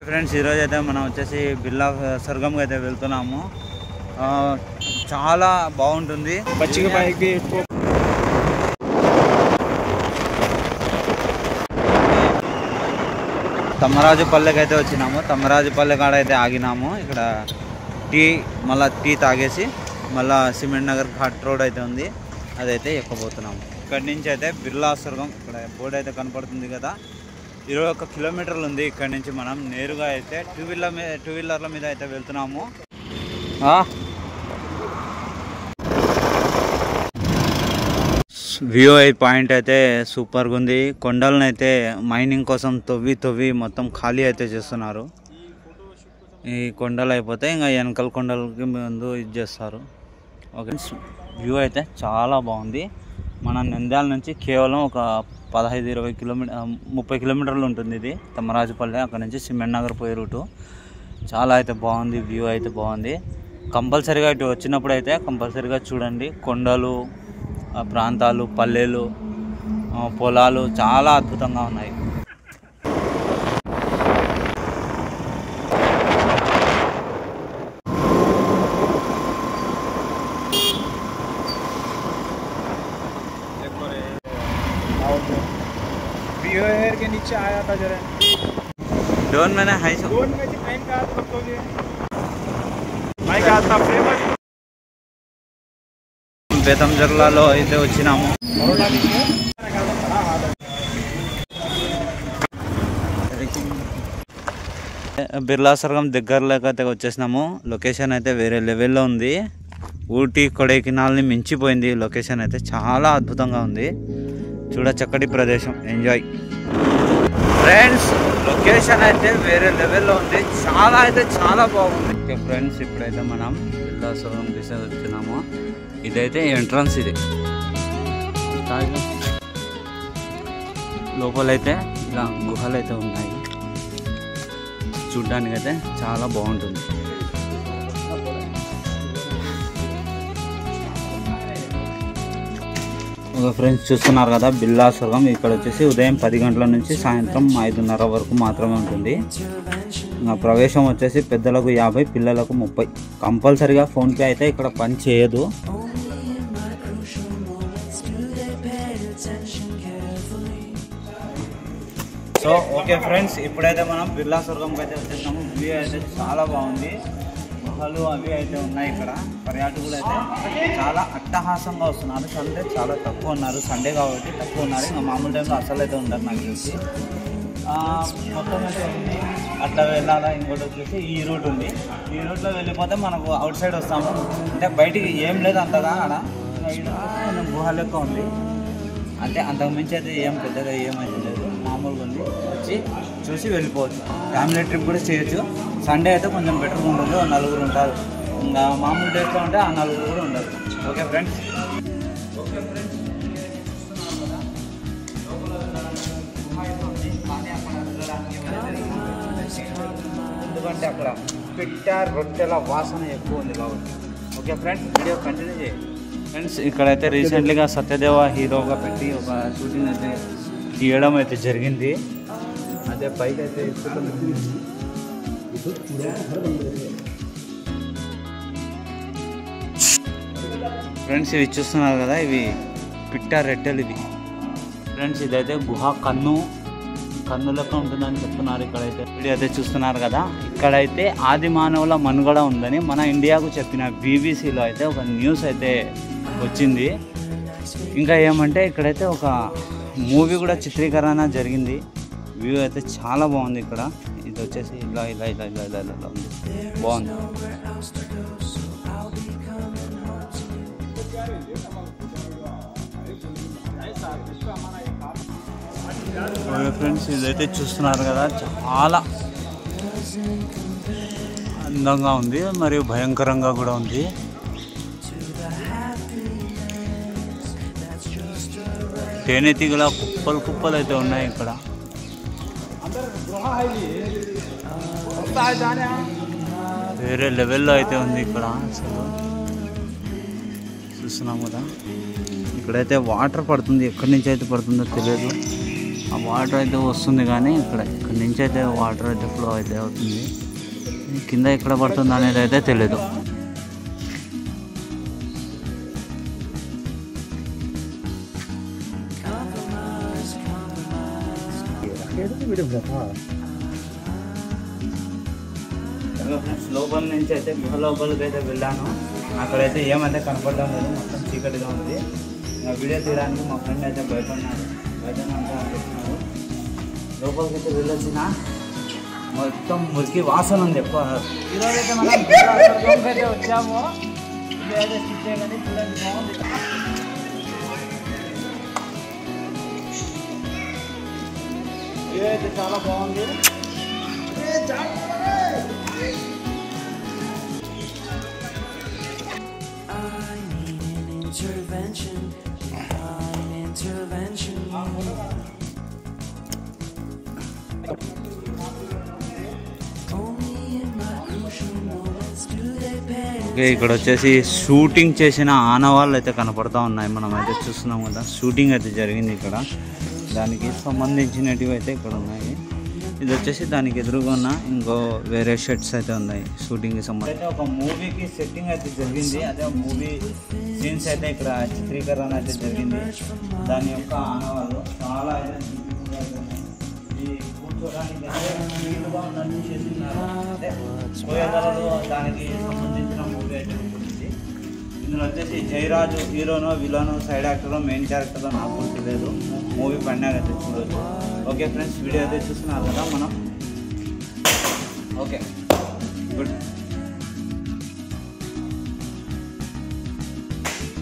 Friends ఈరోజు అయితే మనం వచ్చేసి బిర్లా స్వర్గంకి అయితే వెళ్తున్నాము. చాలా బాగుంటుంది. తమ్మరాజుపల్లెకి అయితే వచ్చినాము. తమ్మరాజుపల్లె కాడ అయితే ఆగినాము. ఇక్కడ టీ తాగేసి మళ్ళీ సిమెంట్ నగర్ ఘాట్ రోడ్ అయితే ఉంది, అదైతే ఎక్కబోతున్నాము. ఇక్కడి నుంచి అయితే బిర్లా స్వర్గం ఇక్కడ బోర్డు అయితే కనపడుతుంది కదా, 21 కిలోమీటర్లు ఉంది. ఇక్కడ నుంచి మనం నేరుగా అయితే టూ వీలర్ల మీద అయితే వెళ్తున్నాము. వ్యూ పాయింట్ అయితే సూపర్గా ఉంది. కొండలను అయితే మైనింగ్ కోసం తవ్వి మొత్తం ఖాళీ అయితే చేస్తున్నారు. ఈ కొండలు అయిపోతే ఇంకా వెనకల కొండలకి ముందు ఇది చేస్తారు. ఓకే, వ్యూ అయితే చాలా బాగుంది. మన నంద్యాల నుంచి కేవలం ఒక 15-20 కిలోమీటర్ 30 కిలోమీటర్లు ఉంటుంది ఇది తమ్మరాజుపల్లె. అక్కడ నుంచి సిమెంట్ నగర్ పోయే రూటు. చాలా అయితే బాగుంది, వ్యూ అయితే బాగుంది. కంపల్సరీగా ఇటు వచ్చినప్పుడు అయితే కంపల్సరీగా చూడండి. కొండలు, ప్రాంతాలు, పల్లెలు, పొలాలు చాలా అద్భుతంగా ఉన్నాయి. के नीचे आया था जरा ड्रोन मैंने हाई ड्रोन में फ्रेम का तो माइक आता फ्रेम బేతంజర్లలో అయితే వచ్చినాము. బిర్లా స్వర్గం దగ్గరలోకి అయితే వచ్చేసినాము. లొకేషన్ అయితే వేరే లెవెల్లో ఉంది. ఊటీ కొడైకెనాల్ని మించిపోయింది. లొకేషన్ అయితే చాలా అద్భుతంగా ఉంది. చూడ చక్కటి ప్రదేశం, ఎంజాయ్ ఫ్రెండ్స్. లొకేషన్ అయితే వేరే లెవెల్లో ఉంది. చాలా బాగుంది. ఓకే ఫ్రెండ్స్, ఇప్పుడైతే మనం బిర్లా స్వర్గం తీసేసి వచ్చినాము. ఇదైతే ఎంట్రన్స్. ఇది లోపలైతే ఇలా గుహలు అయితే ఉన్నాయి. చూడ్డానికి అయితే చాలా బాగుంటుంది. ఫ్రెండ్స్ చూస్తున్నారు కదా బిర్లా స్వర్గం. ఇక్కడ వచ్చేసి ఉదయం 10 గంటల నుంచి సాయంత్రం 5:30 వరకు మాత్రమే ఉంటుంది. ప్రవేశం వచ్చేసి పెద్దలకు 50, పిల్లలకు 30. కంపల్సరీగా ఫోన్పే అయితే ఇక్కడ పని చేయదు. సో ఓకే ఫ్రెండ్స్, ఇప్పుడైతే మనం బిర్లా స్వర్గంకి అయితే వచ్చేసాము. వ్యూ అయితే చాలా బాగుంది. గుహలు అవి అయితే ఉన్నాయి. ఇక్కడ పర్యాటకులు అయితే చాలా అట్టహాసంగా వస్తున్నారు. సండే చాలా తక్కువ ఉన్నారు, సండే కాబట్టి తక్కువ ఉన్నారు. ఇంకా మామూలు టైంలో అసలు అయితే ఉంటారు నాకు తెలిసి. మొత్తం అయితే ఉంది. అట్లా వెళ్ళాలా. ఇంకోటి వచ్చేసి ఈ రూట్ ఉంది. ఈ రూట్లో వెళ్ళిపోతే మనకు అవుట్ సైడ్ వస్తాము. అంటే బయటికి ఏం లేదు అంతగా. ఆడ కొంచెం గుహ లెక్క ఉంది. అంటే అంతకుమించి అయితే ఏం పెద్దగా ఏమైతే లేదు, మామూలుగా ఉంది. వచ్చి చూసి వెళ్ళిపోవచ్చు. ఫ్యామిలీ ట్రిప్ కూడా చేయొచ్చు. సండే అయితే కొంచెం బెటర్గా ఉంటుంది. 4 ఉంటారు. ఇంకా మామూలు డేస్లో ఉంటే ఆ 4 కూడా ఉండదు. Okay friends. ఎందుకంటే అక్కడ పిట్ట రొట్టెల వాసన ఎక్కువ ఉంది కాబట్టి. ఓకే ఫ్రెండ్స్, వీడియో కంటిన్యూ చేయండి. ఫ్రెండ్స్, ఇక్కడైతే రీసెంట్లీగా సత్యదేవ హీరోగా పెట్టి ఒక షూటింగ్ అయితే తీయడం అయితే జరిగింది. అదే బైక్ అయితే ఫ్రెండ్స్ ఇవి చూస్తున్నారు కదా, ఇవి పిట్ట రెట్టెలు. ఇవి ఫ్రెండ్స్ ఇదైతే గుహ కన్ను లెక్క ఉంటుందని చెప్తున్నారు. ఇక్కడైతే వీడియో అయితే చూస్తున్నారు కదా, ఇక్కడైతే ఆది మానవుల మనుగడ ఉందని మన ఇండియాకు చెప్పిన బీబీసీలో అయితే ఒక న్యూస్ అయితే వచ్చింది. ఇంకా ఏమంటే ఇక్కడైతే ఒక మూవీ కూడా చిత్రీకరణ జరిగింది. వ్యూ అయితే చాలా బాగుంది. ఇక్కడ ఇది వచ్చేసి ఇలా ఉంది, బాగుంది. ఫ్రెండ్స్ ఇదైతే చూస్తున్నారు కదా, చాలా అందంగా ఉంది మరియు భయంకరంగా కూడా ఉంది. తేనెటీగల కుప్పలు అయితే ఉన్నాయి ఇక్కడ. వేరే లెవెల్లో అయితే ఉంది ఇక్కడ. అసలు చూస్తున్నాం కదా, ఇక్కడైతే వాటర్ పడుతుంది. ఎక్కడి నుంచి అయితే పడుతుందో తెలియదు. ఆ వాటర్ అయితే వస్తుంది కానీ ఇక్కడ నుంచి అయితే వాటర్ అయితే ఫ్లో అయితే అవుతుంది. కింద ఎక్కడ పడుతుంది అనేది అయితే తెలీదు. లోపల నుంచి అయితే గుహ లోపలికి అయితే వెళ్ళాను. అక్కడైతే ఏమైతే కనపడడం లేదు, మొత్తం చీకటిగా ఉంది. ఇంకా వీడియో తీయడానికి మా ఫ్రెండ్ అయితే భయపడినాడు, బయట అంతా చెప్తున్నారు. లోపలికి అయితే వెళ్ళొచ్చిన మొత్తం మురికి వాసన ఉంది ఎక్కువ. ఈరోజు అయితే మనం అయితే వచ్చాము. ఇదైతే స్టిచ్ చేయగానే చూడండి బాగుంది. ఇదైతే చాలా బాగుంది. ఓకే, ఇక్కడ వచ్చేసి షూటింగ్ చేసిన ఆనవాళ్ళు అయితే కనపడతా ఉన్నాయి. మనం అయితే చూస్తున్నాం కదా, షూటింగ్ అయితే జరిగింది ఇక్కడ. దానికి సంబంధించినవి అయితే ఇక్కడ ఉన్నాయి. ఇది వచ్చేసి దానికి ఎదురుగా ఉన్న ఇంకో వేరే షర్ట్స్ అయితే ఉన్నాయి షూటింగ్కి సంబంధించి. అయితే ఒక మూవీకి సెట్టింగ్ అయితే జరిగింది. అదే మూవీ సీన్స్ అయితే ఇక్కడ చిత్రీకరణ అయితే జరిగింది. దాని యొక్క ఆనవాళ్ళు చాలా కూర్చోడానికి వీలుగా ఉన్నట్టు చేస్తున్నారు. అంటే పోయేగలరు దానికి సంబంధించిన మూవీ అయితే ఉంటుంది. ఇందులో వచ్చేసి జయరాజు హీరోనో విలనో సైడ్ యాక్టరో మెయిన్ క్యారెక్టరో నాకు గుర్తులేదు. మూవీ పడినాక అయితే చూడవచ్చు. ఓకే ఫ్రెండ్స్, వీడియో అయితే చూస్తున్నారు కదా మనం. Okay good.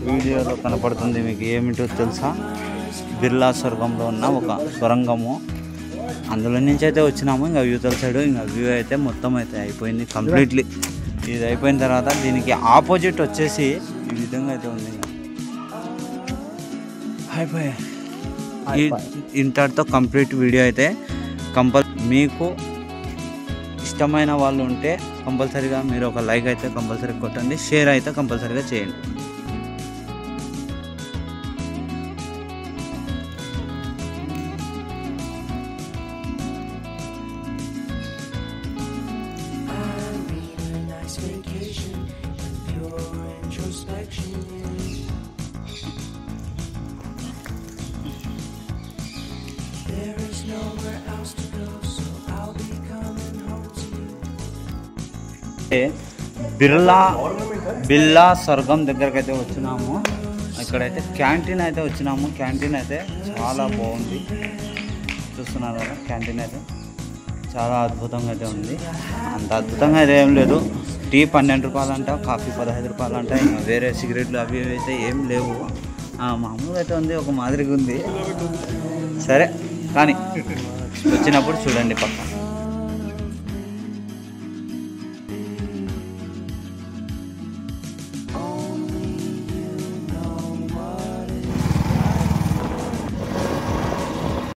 వీడియోలో కనపడుతుంది మీకు ఏమిటో తెలుసా? బిర్లా స్వర్గంలో ఉన్న ఒక సొరంగము. అందులో నుంచి అయితే వచ్చినాము. ఇంకా యూతల సైడ్ ఇంకా వ్యూ అయితే మొత్తం అయితే అయిపోయింది కంప్లీట్లీ. ఇది అయిపోయిన తర్వాత దీనికి ఆపోజిట్ వచ్చేసి ఈ విధంగా అయితే ఉంది. అయిపోయాయి. ఇంతటితో కంప్లీట్ వీడియో అయితే మీకు ఇష్టమైన వాళ్ళు ఉంటే కంపల్సరీగా మీరు ఒక లైక్ అయితే కంపల్సరీగా కొట్టండి, షేర్ అయితే కంపల్సరీగా చేయండి. బిర్లా స్వర్గం దగ్గరికి అయితే వచ్చినాము. ఇక్కడైతే క్యాంటీన్ అయితే వచ్చినాము. క్యాంటీన్ అయితే చాలా బాగుంది, చూస్తున్నారు కదా. క్యాంటీన్ అయితే చాలా అద్భుతంగా అయితే ఉంది. అంత అద్భుతంగా అయితే ఏం లేదు. టీ 12 రూపాయలు అంట, కాఫీ 15 రూపాయలు అంట. ఇంకా వేరే సిగరెట్లు అవి అయితే ఏం లేవు. మామూలుగా అయితే ఉంది, ఒక మాదిరిగా ఉంది. సరే కానీ వచ్చినప్పుడు చూడండి పక్క.